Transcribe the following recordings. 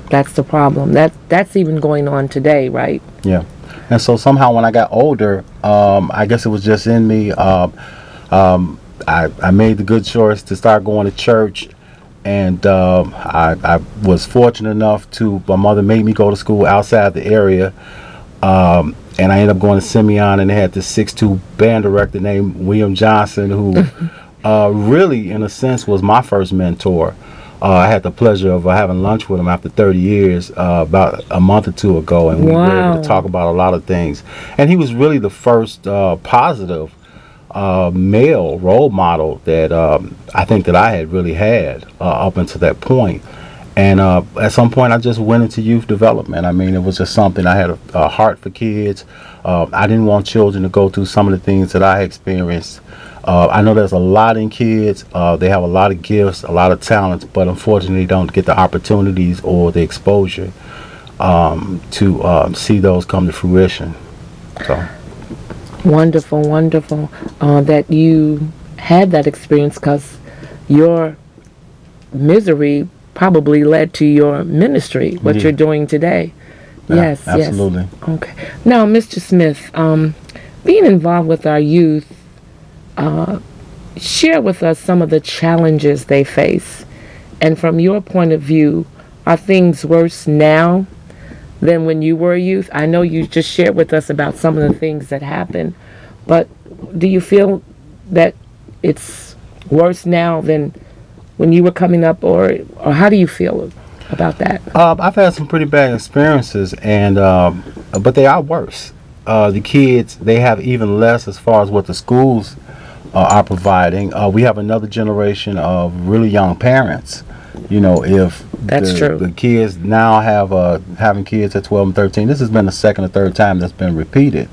That's the problem. That's even going on today, right? Yeah. And so somehow when I got older, I guess it was just in me. I made the good choice to start going to church, and I was fortunate enough to, my mother made me go to school outside the area, and I ended up going to Simeon, and they had this 6'2" band director named William Johnson, who really, in a sense, was my first mentor. I had the pleasure of having lunch with him after 30 years about a month or two ago, and we were able to talk about a lot of things. And he was really the first positive male role model that I think that I had really had up until that point. And at some point, I just went into youth development. I mean, it was just something. I had a heart for kids. I didn't want children to go through some of the things that I experienced. I know there's a lot in kids. They have a lot of gifts, a lot of talents, but unfortunately don't get the opportunities or the exposure to see those come to fruition. So wonderful, wonderful that you had that experience, because your misery probably led to your ministry, what you're doing today. Yes, absolutely. Yes. Okay. Now, Mr. Smith, being involved with our youth, share with us some of the challenges they face. And from your point of view, are things worse now than when you were a youth? I know you just shared with us about some of the things that happened, but do you feel that it's worse now than when you were coming up, or how do you feel about that? I've had some pretty bad experiences, and but they are worse. The kids, they have even less as far as what the schools are providing. We have another generation of really young parents. You know, if that's true, the kids now have having kids at 12 and 13. This has been the second or third time that's been repeated,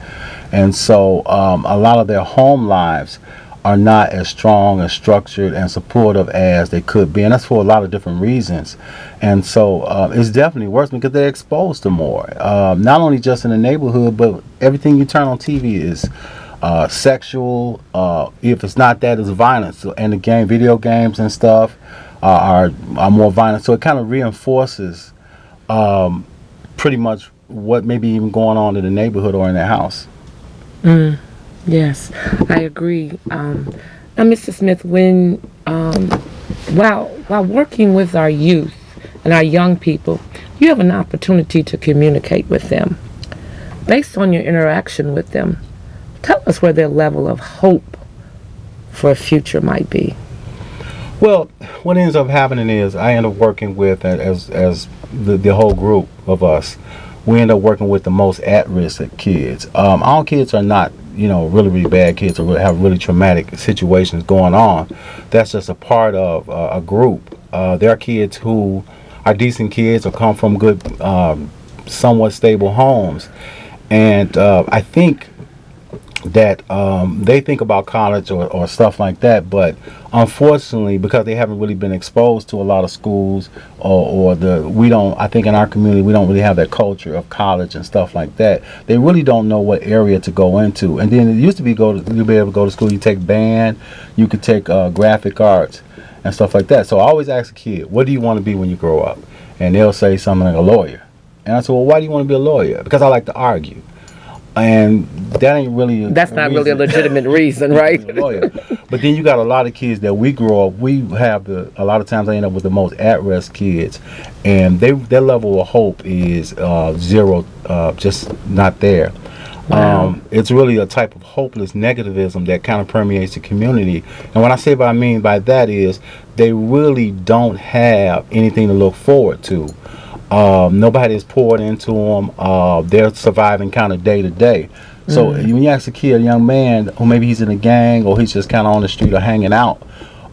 and so a lot of their home lives are not as strong and structured and supportive as they could be, and that's for a lot of different reasons. And so it's definitely worse because they're exposed to more, not only just in the neighborhood, but everything you turn on TV is sexual. If it's not that, it's violence. So, and the video games and stuff are more violent. So it kind of reinforces pretty much what may be even going on in the neighborhood or in their house. Yes, I agree. Now, Mr. Smith, when while working with our youth and our young people, you have an opportunity to communicate with them. Based on your interaction with them, tell us where their level of hope for a future might be. Well, what ends up happening is I end up working with, as the whole group of us, we end up working with the most at-risk kids. All kids are not, really, really bad kids or have really traumatic situations going on. That's just a part of a group. There are kids who are decent kids or come from good, somewhat stable homes. And I think that they think about college or stuff like that, but unfortunately, because they haven't really been exposed to a lot of schools I think in our community we don't really have that culture of college and stuff like that. They really don't know what area to go into. And then it used to be you'd be able to go to school, you take band, you could take graphic arts and stuff like that. So I always ask a kid, what do you want to be when you grow up? And they'll say something like a lawyer. And I said, well, why do you want to be a lawyer? Because I like to argue. And that ain't really that's not really a legitimate reason, right? But then you got a lot of kids that we grow up, we have a lot of times I end up with the most at-risk kids, and their level of hope is zero, just not there. Wow. It's really a type of hopeless negativism that kind of permeates the community. And what I mean by that is they really don't have anything to look forward to. Nobody is poured into them. They're surviving kind of day to day. So when you ask a kid, a young man, or maybe he's in a gang or he's just kind of on the street or hanging out,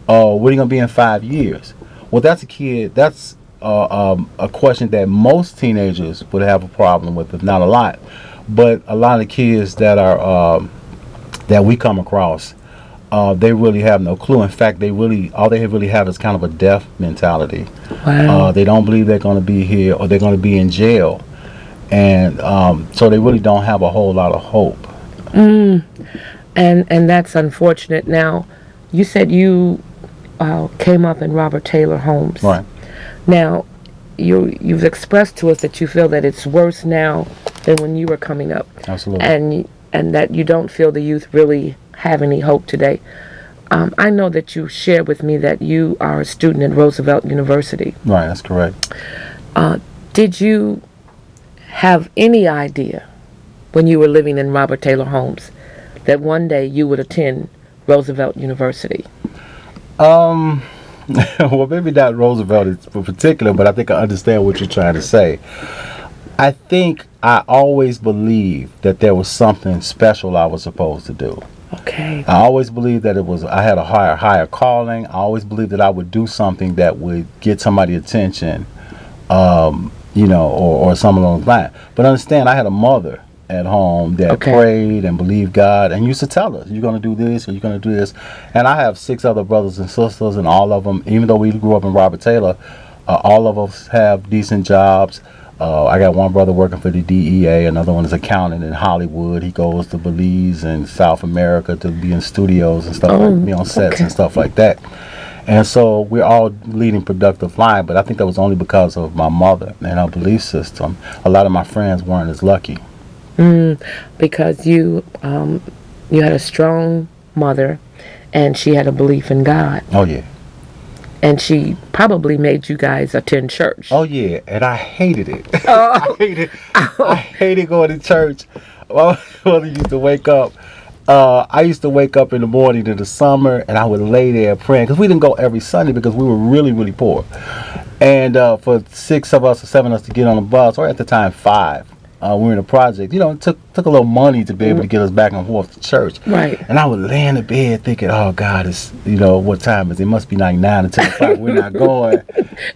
what are you going to be in 5 years? Well, that's a kid. That's a question that most teenagers would have a problem with, if not a lot. But a lot of kids that are that we come across, they really have no clue. In fact, all they really have is kind of a death mentality. Wow. They don't believe they're going to be here or they're going to be in jail, and so they really don't have a whole lot of hope. And that's unfortunate. Now, you said you came up in Robert Taylor homes. Right. Now, you've expressed to us that you feel that it's worse now than when you were coming up. Absolutely. And that you don't feel the youth really have any hope today. I know that you shared with me that you are a student at Roosevelt University. Right, that's correct. Did you have any idea when you were living in Robert Taylor Homes that one day you would attend Roosevelt University? Well, maybe not Roosevelt in particular, but I think I understand what you're trying to say. I think I always believed that there was something special I was supposed to do. Okay. I always believed that I had a higher calling. I always believed that I would do something that would get somebody's attention, or something along the line. But understand, I had a mother at home that prayed and believed God and used to tell us, you're going to do this or you're going to do this. And I have 6 other brothers and sisters, and all of them, even though we grew up in Robert Taylor, all of us have decent jobs. I got one brother working for the DEA, another one is accounting in Hollywood. He goes to Belize and South America to be in studios and stuff, like be on sets and stuff like that. And so we're all leading productive lives, but I think that was only because of my mother and her belief system. A lot of my friends weren't as lucky. Because you had a strong mother, and she had a belief in God. Oh yeah. And she probably made you guys attend church. Oh yeah, and I hated it. I hated going to church. Well, I used to wake up. I used to wake up in the morning in the summer, and I would lay there praying, because we didn't go every Sunday because we were really, really poor. And for 6 of us or 7 of us to get on the bus, or at the time 5. We were in a project. It took a little money to be able to get us back and forth to church. Right. And I would lay in the bed thinking, oh, God, it's, what time is it? It must be like 9 or 10 o'clock. We're not going.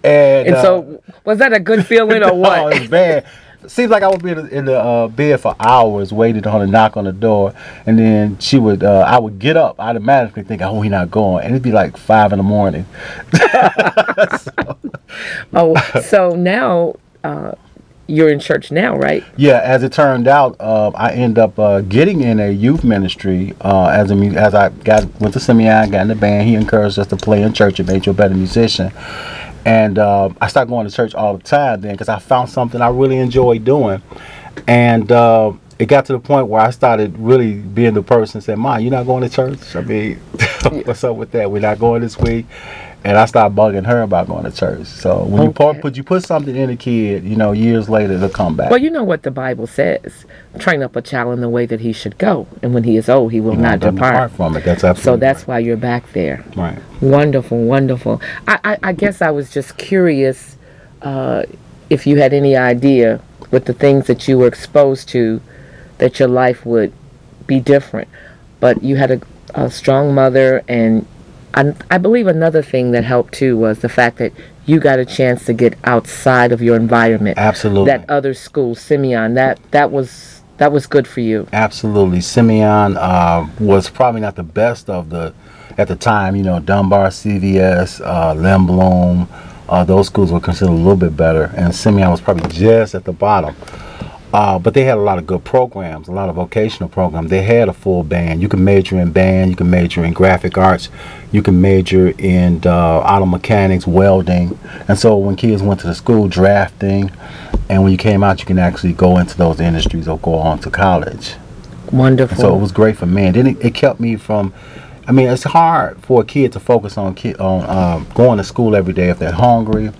And so, was that a good feeling or what? Oh, it's bad. Seems like I would be in the bed for hours waiting on her to knock on the door. And then I would get up automatically thinking, oh, we're not going. And it'd be like 5 in the morning. So now... you're in church now, right? Yeah, as it turned out, I ended up getting in a youth ministry as I went to Simeon, got in the band. He encouraged us to play in church and made you a better musician. And I started going to church all the time then, because I found something I really enjoyed doing. And it got to the point where I started really being the person that said, "Ma, you're not going to church? I mean, what's up with that? We're not going this week." And I started bugging her about going to church. So when you put something in a kid, years later it'll come back. Well, you know what the Bible says: train up a child in the way that he should go, and when he is old, he will not depart from it. That's absolutely. So that's why you're back there. Right. Wonderful, wonderful. I guess I was just curious if you had any idea with the things that you were exposed to that your life would be different. But you had a strong mother, and I believe another thing that helped too was the fact that you got a chance to get outside of your environment. Absolutely. That other school, Simeon, that was good for you. Absolutely. Simeon was probably not the best of at the time. Dunbar, CVS, Lynn Bloom, those schools were considered a little bit better, and Simeon was probably just at the bottom. But they had a lot of good programs, a lot of vocational programs. They had a full band. You can major in band, you can major in graphic arts, you can major in auto mechanics, welding. And so when kids went to the school, drafting, and when you came out, you can actually go into those industries or go on to college. Wonderful. And so it was great for me. And then it kept me from, it's hard for a kid to focus on going to school every day if they're hungry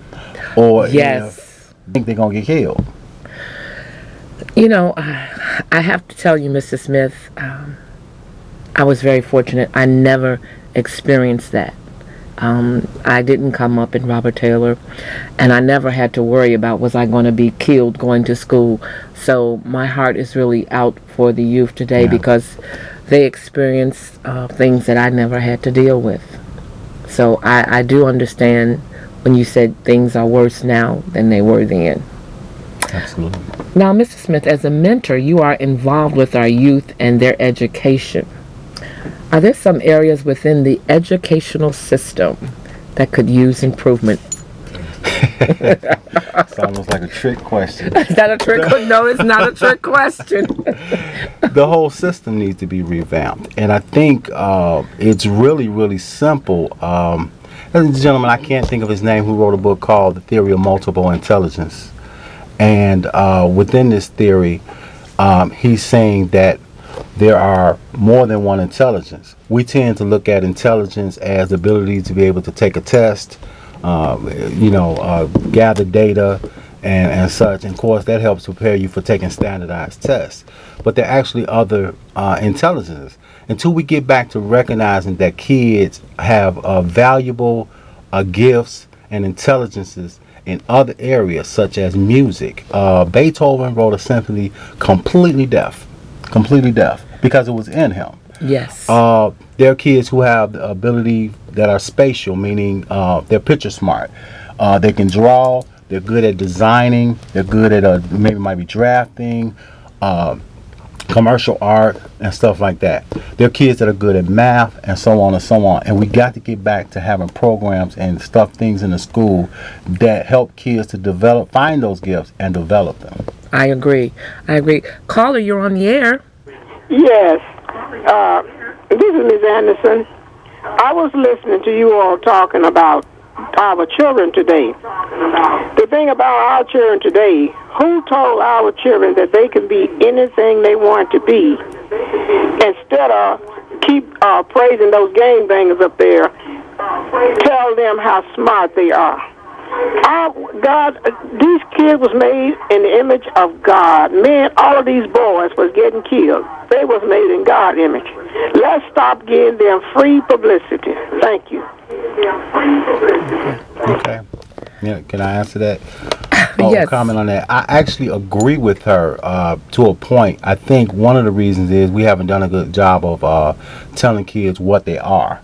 or think they're going to get killed. I have to tell you, Mr. Smith, I was very fortunate. I never experienced that. I didn't come up in Robert Taylor, and I never had to worry about was I going to be killed going to school. So my heart is really out for the youth today because they experience things that I never had to deal with. So I do understand when you said things are worse now than they were then. Absolutely. Now, Mr. Smith, as a mentor, you are involved with our youth and their education. Are there some areas within the educational system that could use improvement? It's almost like a trick question. Is that a trick? No, it's not a trick question. The whole system needs to be revamped. And I think it's really, really simple. There's a gentleman, I can't think of his name, who wrote a book called The Theory of Multiple Intelligence. And within this theory, he's saying that there are more than one intelligence. We tend to look at intelligence as the ability to be able to take a test, gather data, and such. And of course, that helps prepare you for taking standardized tests. But there are actually other intelligences. Until we get back to recognizing that kids have valuable gifts and intelligences in other areas, such as music. Beethoven wrote a symphony completely deaf, because it was in him. Yes. There are kids who have the ability that are spatial, meaning they're picture smart. They can draw. They're good at designing. They're good at maybe might be drafting, commercial art, and stuff like that. There are kids that are good at math, and so on and so on. And we got to get back to having programs and things in the school that help kids to find those gifts and develop them. I agree. Caller, you're on the air. Yes. This is Ms. Anderson. I was listening to you all talking about our children today. The thing about our children today, who told our children that they can be anything they want to be, instead of keep praising those game bangers up there, tell them how smart they are. God, these kids was made in the image of God. Man, all of these boys was getting killed. They was made in God's image. Let's stop giving them free publicity. Thank you. Okay. Yeah, can I answer that? Yes. Comment on that. I actually agree with her to a point. I think one of the reasons is we haven't done a good job of telling kids what they are.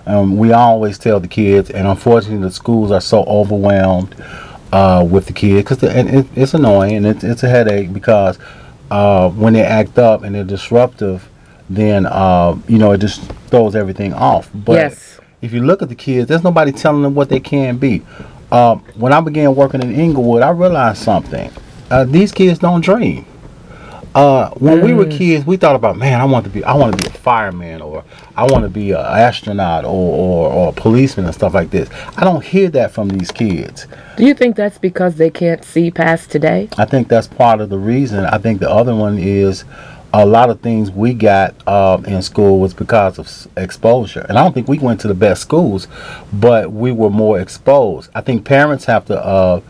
We always tell the kids, and unfortunately the schools are so overwhelmed with the kids, and it's annoying, and it's a headache, because when they act up and they're disruptive, then it just throws everything off. But Yes. if you look at the kids, there's nobody telling them what they can be. When I began working in Inglewood, I realized something. These kids don't dream. When we were kids, we thought about, man, I want to be a fireman, or I want to be an astronaut, or a policeman, and stuff like this. I don't hear that from these kids. Do you think that's because they can't see past today? I think that's part of the reason. I think the other one is a lot of things we got in school was because of exposure. And I don't think we went to the best schools, but we were more exposed. I think parents have to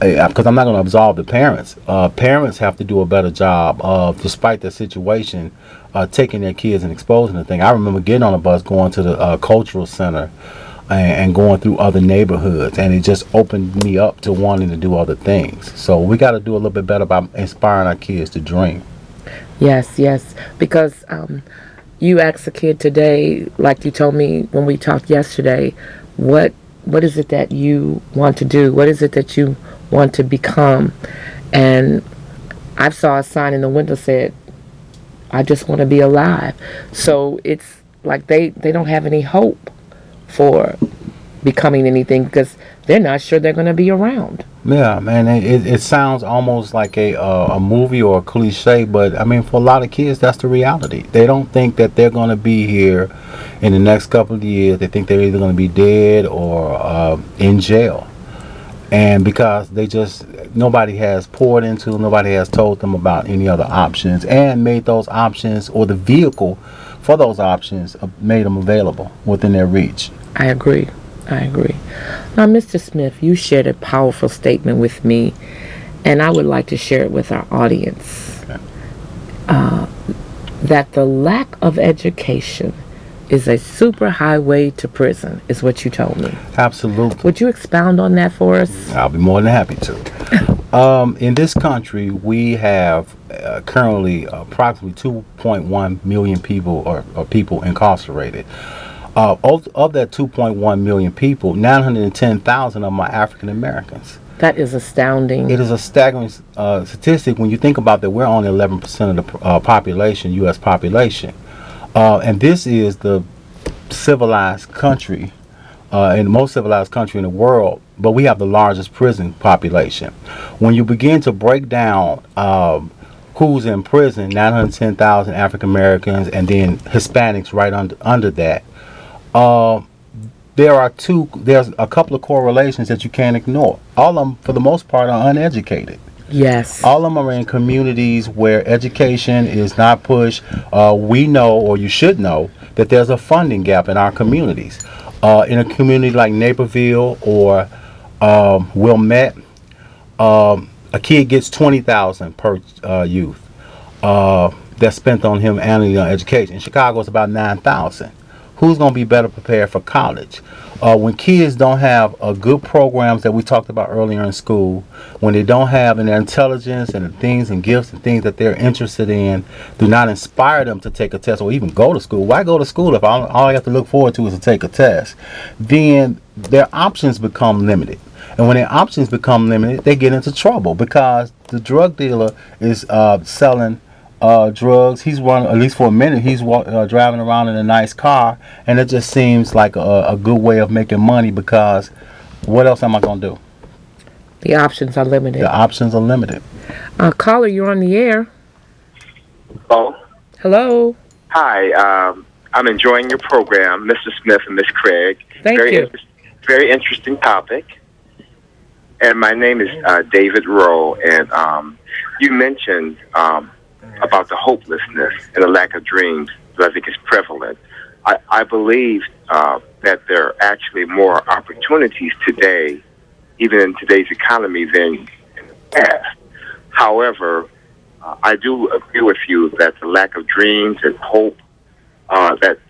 because I'm not going to absolve the parents. Parents have to do a better job of, despite their situation, taking their kids and exposing the thing. I remember getting on a bus going to the cultural center and going through other neighborhoods, and it just opened me up to wanting to do other things. So we got to do a little bit better about inspiring our kids to dream. Yes, because you ask a kid today, like you told me when we talked yesterday, what is it that you want to do? What is it that you want to become? And I saw a sign in the window said, I just want to be alive. So it's like they don't have any hope for becoming anything, because they're not sure they're going to be around. Yeah, man, it sounds almost like a movie or a cliche, but I mean, for a lot of kids, that's the reality. They don't think that they're going to be here in the next couple of years. They think they're either going to be dead or in jail. And because nobody has poured into them, nobody has told them about any other options and made those options, or the vehicle for those options, made them available within their reach. I agree. Now, Mr. Smith, you shared a powerful statement with me, and I would like to share it with our audience. Okay. That the lack of education is a super highway to prison, is what you told me. Absolutely. Would you expound on that for us? I'll be more than happy to. In this country, we have currently approximately 2.1 million people or people incarcerated. Of that 2.1 million people, 910,000 of them are African Americans. That is astounding. It is a staggering statistic when you think about that we're only 11% of the population, U.S. population. And this is the civilized country, and the most civilized country in the world, but we have the largest prison population. When you begin to break down who's in prison, 910,000 African Americans, and then Hispanics right under that, there's a couple of correlations that you can't ignore. All of them, for the most part, are uneducated. Yes. All of them are in communities where education is not pushed. We know, or you should know, that there's a funding gap in our communities. In a community like Naperville or Wilmette, a kid gets $20,000 per youth that's spent on him annually on education. In Chicago, it's about $9,000. Who's going to be better prepared for college? When kids don't have good programs that we talked about earlier in school, when they don't have their intelligence and the things and gifts and things that they're interested in, do not inspire them to take a test or even go to school. Why go to school if all I have to look forward to is to take a test? Then their options become limited. And when their options become limited, they get into trouble because the drug dealer is selling drugs. He's at least for a minute, he's driving around in a nice car, and it just seems like a good way of making money because what else am I going to do? The options are limited. The options are limited. Caller, you're on the air. Oh. Hello. Hi. I'm enjoying your program, Mr. Smith and Miss Craig. Thank you. Very interesting topic. And my name is David Rowe, and you mentioned about the hopelessness and the lack of dreams that I think is prevalent. I believe that there are actually more opportunities today, even in today's economy, than in the past. However, I do agree with you that the lack of dreams and hope that's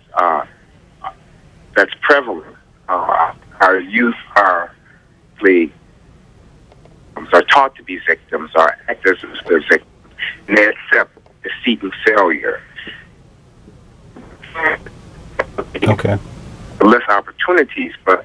prevalent. Our youth are taught to be victims, or act as if they're victims, and they accept defeat and failure. Okay. Less opportunities, but